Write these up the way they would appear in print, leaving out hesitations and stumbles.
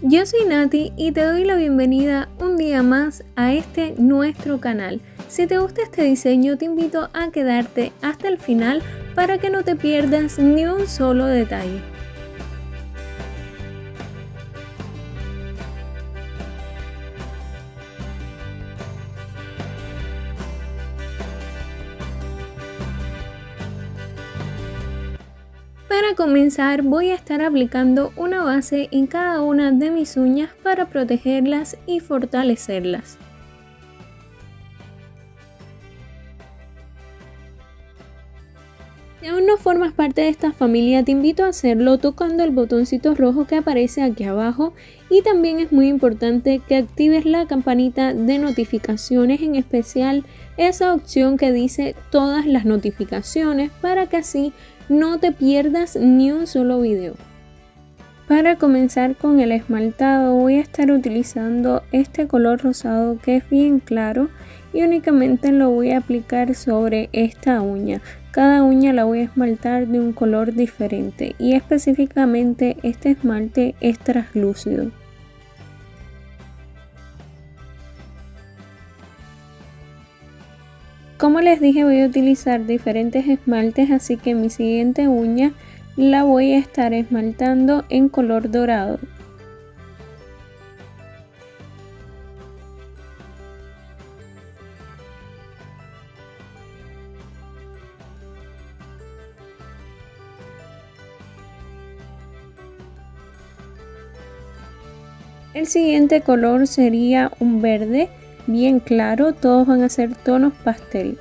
Yo soy Nati y te doy la bienvenida un día más a nuestro canal. Si te gusta este diseño, te invito a quedarte hasta el final para que no te pierdas ni un solo detalle. Para comenzar, voy a estar aplicando una base en cada una de mis uñas para protegerlas y fortalecerlas. Si aún no formas parte de esta familia, te invito a hacerlo tocando el botoncito rojo que aparece aquí abajo, y también es muy importante que actives la campanita de notificaciones, en especial esa opción que dice todas las notificaciones, para que así no te pierdas ni un solo video. Para comenzar con el esmaltado voy a estar utilizando este color rosado que es bien claro y únicamente lo voy a aplicar sobre esta uña. Cada uña la voy a esmaltar de un color diferente y específicamente este esmalte es translúcido. Como les dije, voy a utilizar diferentes esmaltes, así que mi siguiente uña la voy a estar esmaltando en color dorado. El siguiente color sería un verde bien claro, todos van a ser tonos pastel.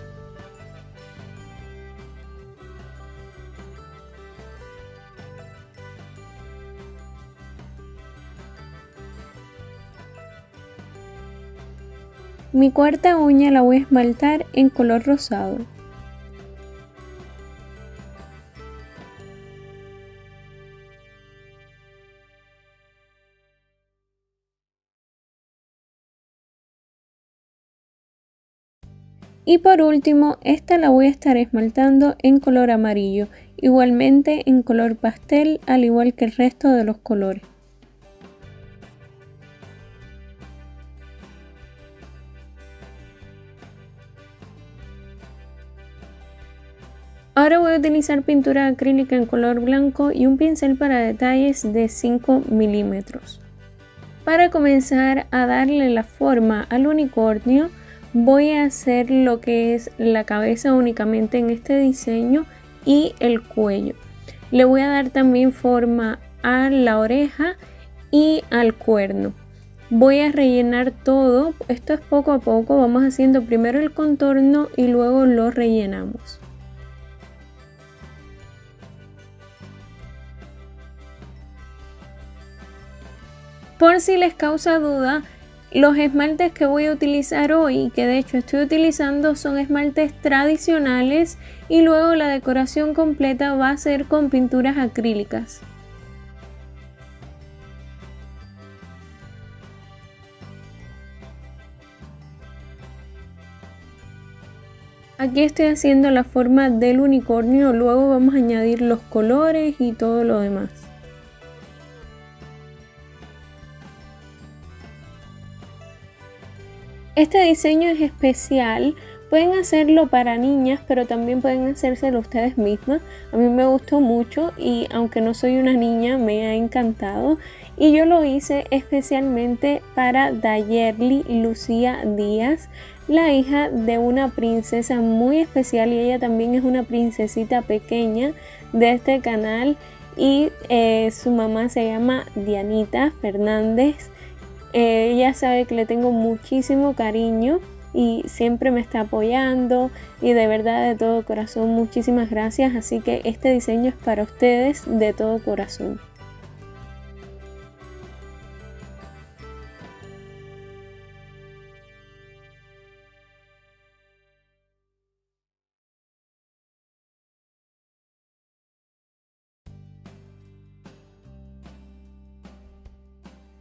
Mi cuarta uña la voy a esmaltar en color rosado. Y por último, esta la voy a estar esmaltando en color amarillo, igualmente en color pastel, al igual que el resto de los colores. Ahora voy a utilizar pintura acrílica en color blanco y un pincel para detalles de 5 milímetros. Para comenzar a darle la forma al unicornio, voy a hacer lo que es la cabeza únicamente en este diseño y el cuello. Le voy a dar también forma a la oreja y al cuerno. Voy a rellenar todo, esto es poco a poco, vamos haciendo primero el contorno y luego lo rellenamos. Por si les causa duda, los esmaltes que voy a utilizar hoy, que de hecho estoy utilizando, son esmaltes tradicionales y luego la decoración completa va a ser con pinturas acrílicas. Aquí estoy haciendo la forma del unicornio, luego vamos a añadir los colores y todo lo demás. Este diseño es especial, pueden hacerlo para niñas, pero también pueden hacérselo ustedes mismas. A mí me gustó mucho y aunque no soy una niña me ha encantado. Y yo lo hice especialmente para Dayerly Lucía Díaz, la hija de una princesa muy especial, y ella también es una princesita pequeña de este canal, y su mamá se llama Dianita Fernández. Ella sabe que le tengo muchísimo cariño y siempre me está apoyando, y de verdad de todo corazón muchísimas gracias. Así que este diseño es para ustedes de todo corazón.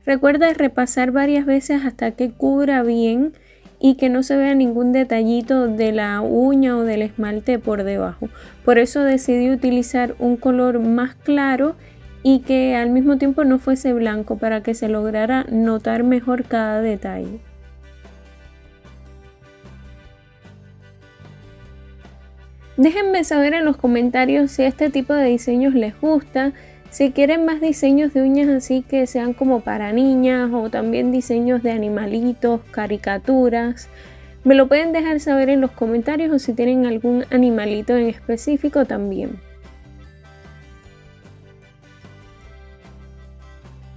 Recuerda repasar varias veces hasta que cubra bien y que no se vea ningún detallito de la uña o del esmalte por debajo. Por eso decidí utilizar un color más claro y que al mismo tiempo no fuese blanco para que se lograra notar mejor cada detalle. Déjenme saber en los comentarios si este tipo de diseños les gusta, si quieren más diseños de uñas así que sean como para niñas o también diseños de animalitos, caricaturas. Me lo pueden dejar saber en los comentarios o si tienen algún animalito en específico también.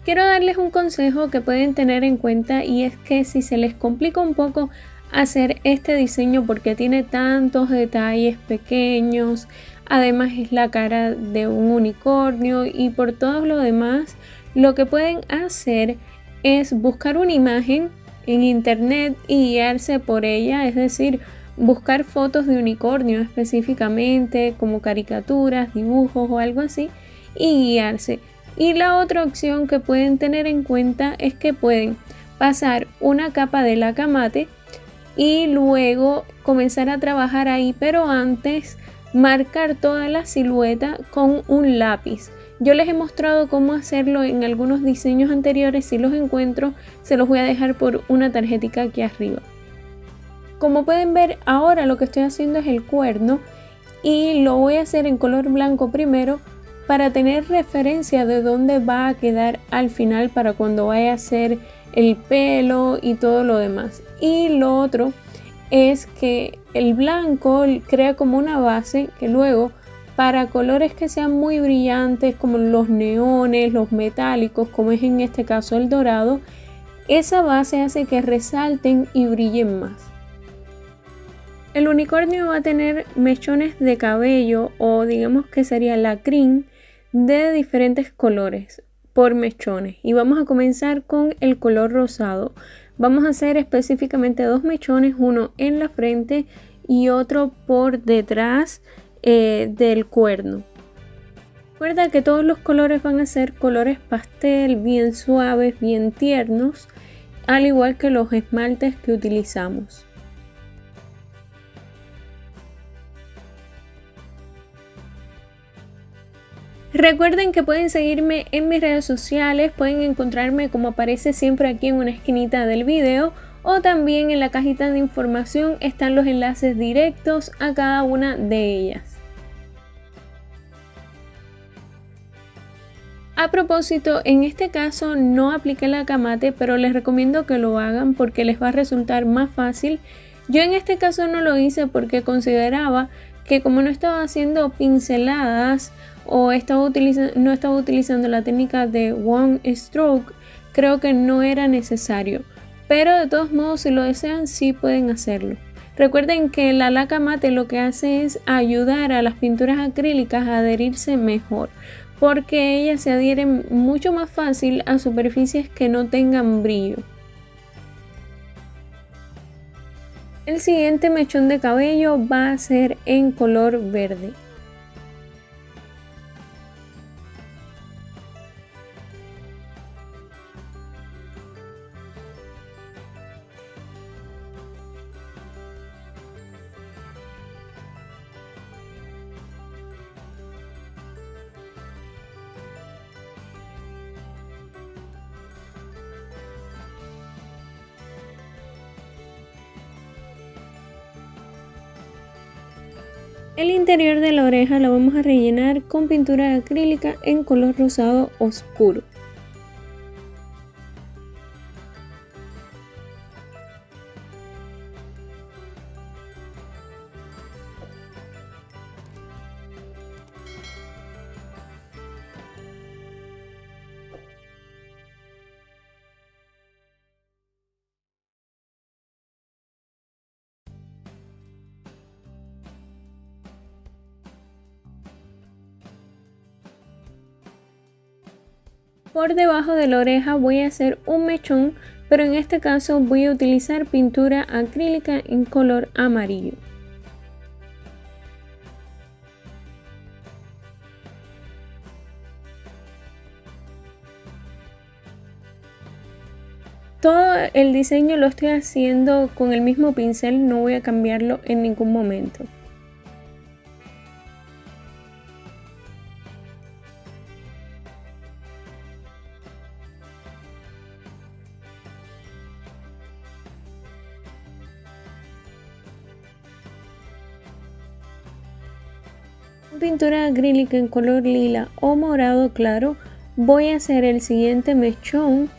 Quiero darles un consejo que pueden tener en cuenta y es que si se les complica un poco hacer este diseño porque tiene tantos detalles pequeños, además es la cara de un unicornio y por todo lo demás, lo que pueden hacer es buscar una imagen en internet y guiarse por ella, es decir, buscar fotos de unicornio específicamente como caricaturas, dibujos o algo así y guiarse. Y la otra opción que pueden tener en cuenta es que pueden pasar una capa de laca mate y luego comenzar a trabajar ahí, pero antes marcar toda la silueta con un lápiz. Yo les he mostrado cómo hacerlo en algunos diseños anteriores, si los encuentro se los voy a dejar por una tarjetita aquí arriba. Como pueden ver ahora lo que estoy haciendo es el cuerno y lo voy a hacer en color blanco primero para tener referencia de dónde va a quedar al final para cuando vaya a hacer el pelo y todo lo demás. Y lo otro es que el blanco crea como una base que luego para colores que sean muy brillantes como los neones, los metálicos, como es en este caso el dorado, esa base hace que resalten y brillen más. El unicornio va a tener mechones de cabello o digamos que sería la crin de diferentes colores por mechones y vamos a comenzar con el color rosado. Vamos a hacer específicamente dos mechones, uno en la frente y otro por detrás del cuerno. Recuerda que todos los colores van a ser colores pastel, bien suaves, bien tiernos, al igual que los esmaltes que utilizamos. Recuerden que pueden seguirme en mis redes sociales, pueden encontrarme como aparece siempre aquí en una esquinita del video o también en la cajita de información están los enlaces directos a cada una de ellas. A propósito, en este caso no apliqué laca mate, pero les recomiendo que lo hagan porque les va a resultar más fácil. Yo en este caso no lo hice porque consideraba que como no estaba haciendo pinceladas o no estaba utilizando la técnica de one stroke, creo que no era necesario. Pero de todos modos, si lo desean, sí pueden hacerlo. Recuerden que la laca mate lo que hace es ayudar a las pinturas acrílicas a adherirse mejor, porque ellas se adhieren mucho más fácil a superficies que no tengan brillo. El siguiente mechón de cabello va a ser en color verde. El interior de la oreja lo vamos a rellenar con pintura acrílica en color rosado oscuro. Por debajo de la oreja voy a hacer un mechón, pero en este caso voy a utilizar pintura acrílica en color amarillo. Todo el diseño lo estoy haciendo con el mismo pincel, no voy a cambiarlo en ningún momento. Pintura acrílica en color lila o morado claro, voy a hacer el siguiente mechón.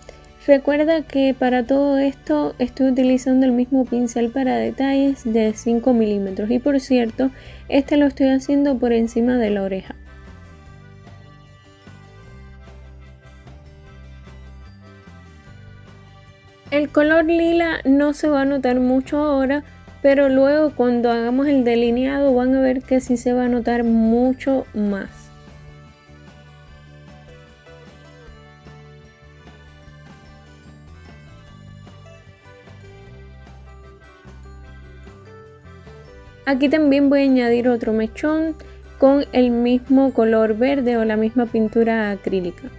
Recuerda que para todo esto estoy utilizando el mismo pincel para detalles de 5 milímetros y por cierto, este lo estoy haciendo por encima de la oreja. El color lila no se va a notar mucho ahora, pero luego cuando hagamos el delineado van a ver que sí se va a notar mucho más. Aquí también voy a añadir otro mechón con el mismo color verde o la misma pintura acrílica.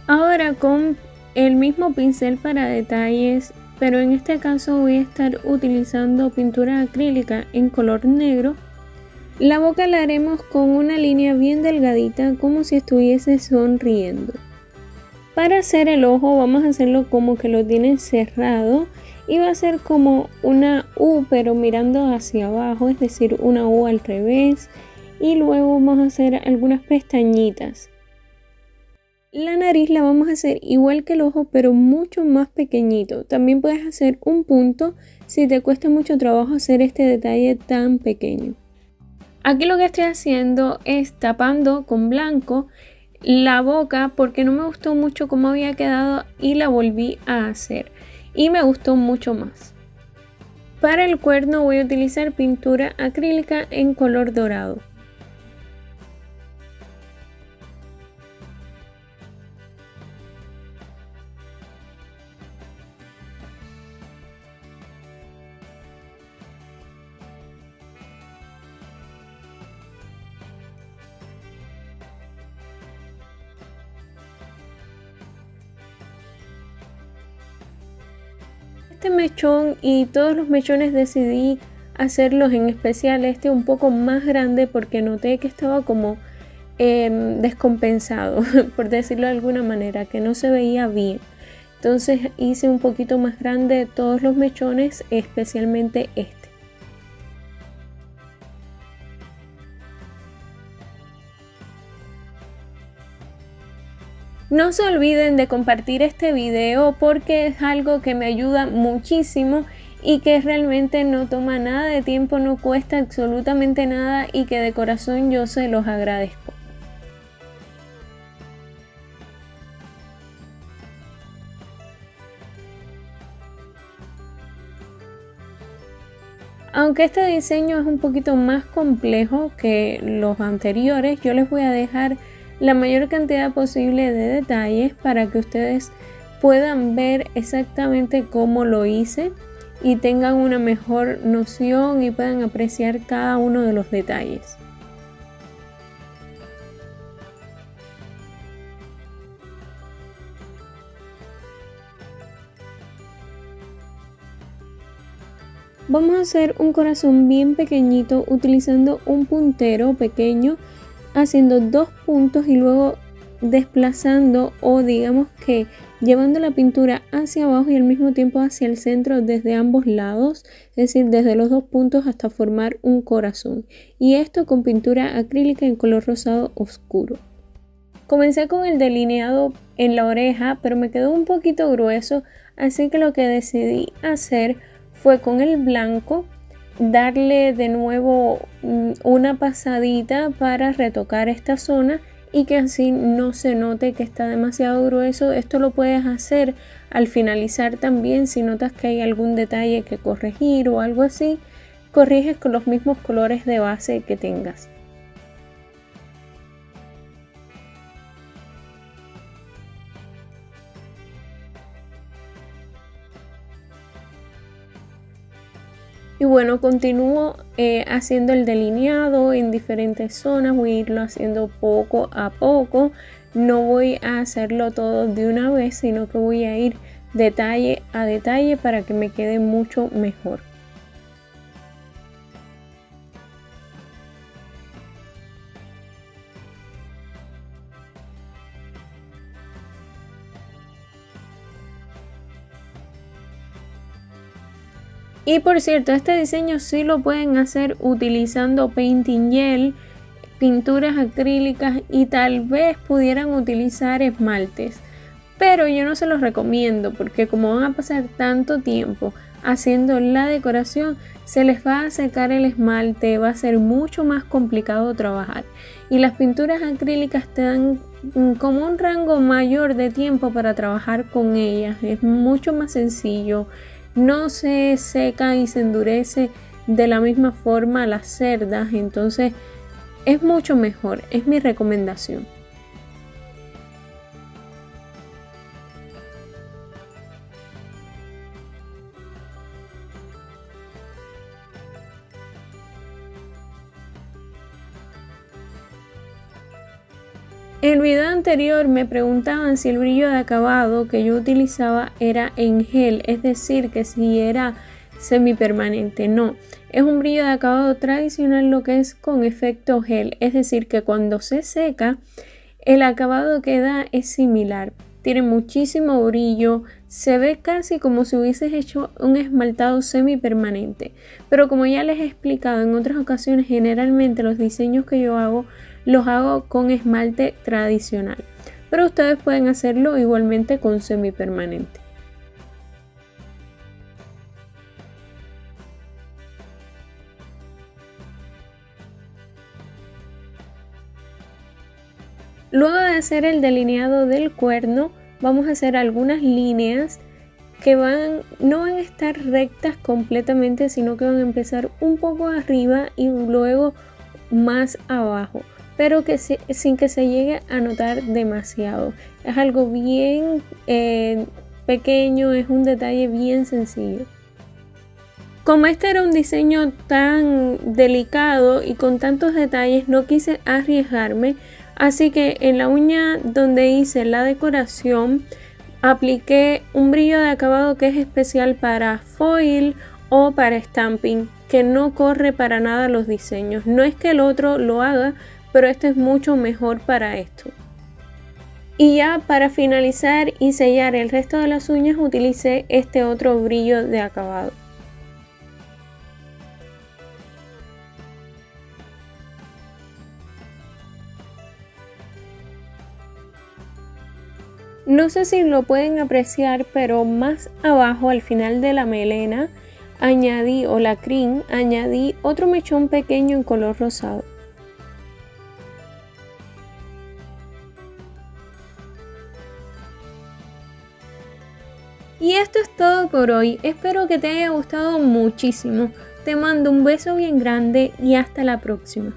Ahora con el mismo pincel para detalles, pero en este caso voy a estar utilizando pintura acrílica en color negro. La boca la haremos con una línea bien delgadita como si estuviese sonriendo. Para hacer el ojo vamos a hacerlo como que lo tienen cerrado y va a ser como una U pero mirando hacia abajo, es decir, una U al revés, y luego vamos a hacer algunas pestañitas. La nariz la vamos a hacer igual que el ojo pero mucho más pequeñito. También puedes hacer un punto si te cuesta mucho trabajo hacer este detalle tan pequeño. Aquí lo que estoy haciendo es tapando con blanco la boca porque no me gustó mucho cómo había quedado y la volví a hacer y me gustó mucho más. Para el cuerno voy a utilizar pintura acrílica en color dorado. Este mechón y todos los mechones decidí hacerlos, en especial este un poco más grande porque noté que estaba como descompensado, por decirlo de alguna manera, que no se veía bien. Entonces hice un poquito más grande todos los mechones, especialmente este. No se olviden de compartir este video porque es algo que me ayuda muchísimo y que realmente no toma nada de tiempo, no cuesta absolutamente nada y que de corazón yo se los agradezco. Aunque este diseño es un poquito más complejo que los anteriores, yo les voy a dejar la mayor cantidad posible de detalles para que ustedes puedan ver exactamente cómo lo hice y tengan una mejor noción y puedan apreciar cada uno de los detalles. Vamos a hacer un corazón bien pequeñito utilizando un puntero pequeño, haciendo 2 puntos y luego desplazando o digamos que llevando la pintura hacia abajo y al mismo tiempo hacia el centro desde ambos lados, es decir, desde los 2 puntos hasta formar un corazón. Y esto con pintura acrílica en color rosado oscuro. Comencé con el delineado en la oreja, pero me quedó un poquito grueso, así que lo que decidí hacer fue con el blanco darle de nuevo una pasadita para retocar esta zona y que así no se note que está demasiado grueso. Esto lo puedes hacer al finalizar también. Si notas que hay algún detalle que corregir o algo así, corriges con los mismos colores de base que tengas. Y bueno, continúo haciendo el delineado en diferentes zonas, voy a irlo haciendo poco a poco, no voy a hacerlo todo de una vez, sino que voy a ir detalle a detalle para que me quede mucho mejor. Y por cierto, este diseño sí lo pueden hacer utilizando painting gel, pinturas acrílicas y tal vez pudieran utilizar esmaltes. Pero yo no se los recomiendo porque como van a pasar tanto tiempo haciendo la decoración, se les va a secar el esmalte, va a ser mucho más complicado trabajar. Y las pinturas acrílicas te dan como un rango mayor de tiempo para trabajar con ellas. Es mucho más sencillo, no se seca y se endurece de la misma forma las cerdas, entonces es mucho mejor, es mi recomendación. En el video anterior me preguntaban si el brillo de acabado que yo utilizaba era en gel, es decir, que si era semipermanente. No, es un brillo de acabado tradicional, lo que es con efecto gel, es decir, que cuando se seca el acabado que da es similar. Tiene muchísimo brillo, se ve casi como si hubieses hecho un esmaltado semipermanente. Pero como ya les he explicado en otras ocasiones, generalmente los diseños que yo hago los hago con esmalte tradicional. Pero ustedes pueden hacerlo igualmente con semipermanente. Luego de hacer el delineado del cuerno, vamos a hacer algunas líneas que no van a estar rectas completamente, sino que van a empezar un poco arriba y luego más abajo, pero que sin que se llegue a notar demasiado. Es algo bien pequeño, es un detalle bien sencillo. Como este era un diseño tan delicado y con tantos detalles, no quise arriesgarme, así que en la uña donde hice la decoración apliqué un brillo de acabado que es especial para foil o para stamping, que no corre para nada los diseños. No es que el otro lo haga, pero este es mucho mejor para esto. Y ya para finalizar y sellar el resto de las uñas utilicé este otro brillo de acabado. No sé si lo pueden apreciar, pero más abajo al final de la melena añadí, o la crin, añadí otro mechón pequeño en color rosado. Y esto es todo por hoy, espero que te haya gustado muchísimo. Te mando un beso bien grande y hasta la próxima.